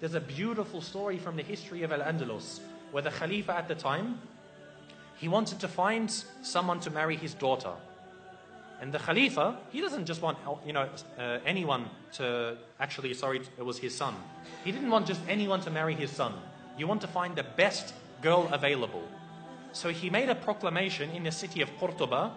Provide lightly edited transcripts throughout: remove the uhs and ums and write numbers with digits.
There's a beautiful story from the history of Al-Andalus, where the Khalifa at the time, he wanted to find someone to marry his daughter. And the Khalifa, he doesn't just want, anyone to, it was his son. He didn't want just anyone to marry his son. You want to find the best girl available. So he made a proclamation in the city of Cordoba.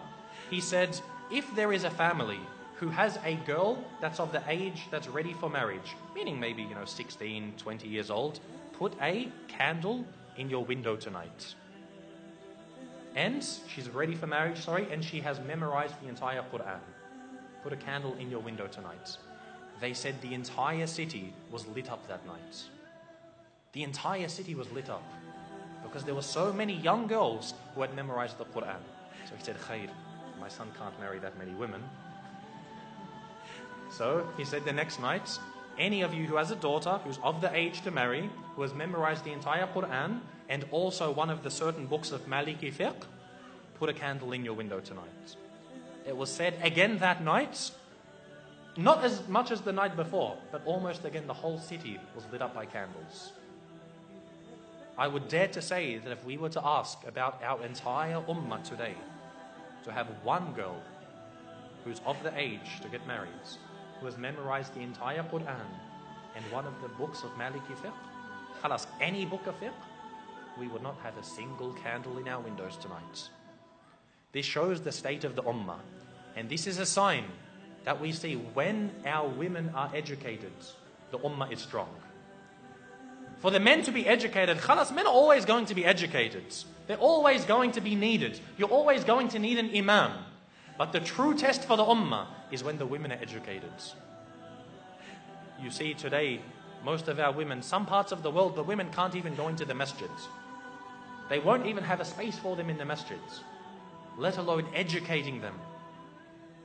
He said, if there is a family who has a girl that's of the age that's ready for marriage, meaning maybe, 16, 20 years old, put a candle in your window tonight. And she's ready for marriage, and she has memorized the entire Quran. Put a candle in your window tonight. They said the entire city was lit up that night. The entire city was lit up because there were so many young girls who had memorized the Quran. So he said, Khair, my son can't marry that many women. So he said the next night, any of you who has a daughter who's of the age to marry, who has memorized the entire Quran and also one of the certain books of Maliki fiqh, put a candle in your window tonight. It was said again that night, not as much as the night before, but almost again the whole city was lit up by candles. I would dare to say that if we were to ask about our entire ummah today, to have one girl who's of the age to get married, who has memorized the entire Quran and one of the books of Maliki fiqh, khalas, any book of fiqh, we would not have a single candle in our windows tonight. This shows the state of the ummah. And this is a sign that we see when our women are educated, the ummah is strong. For the men to be educated, khalas, men are always going to be educated. They're always going to be needed. You're always going to need an imam. But the true test for the ummah is when the women are educated. You see today, most of our women, some parts of the world, the women can't even go into the masjids. They won't even have a space for them in the masjids, let alone educating them.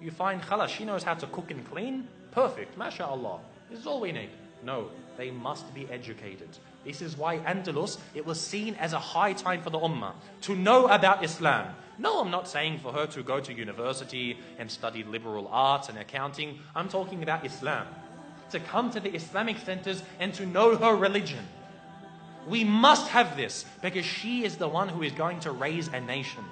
You find, khalas, she knows how to cook and clean, perfect, mashallah, this is all we need. No, they must be educated. This is why Andalus, it was seen as a high time for the ummah to know about Islam. No, I'm not saying for her to go to university and study liberal arts and accounting. I'm talking about Islam. To come to the Islamic centers and to know her religion. We must have this because she is the one who is going to raise a nation.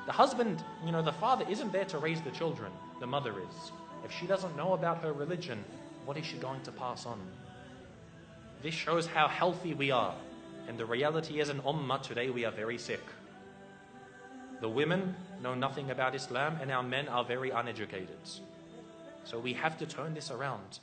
The husband, the father isn't there to raise the children. The mother is. If she doesn't know about her religion, what is she going to pass on? This shows how healthy we are. And the reality is, in ummah today, we are very sick. The women know nothing about Islam and our men are very uneducated. So we have to turn this around.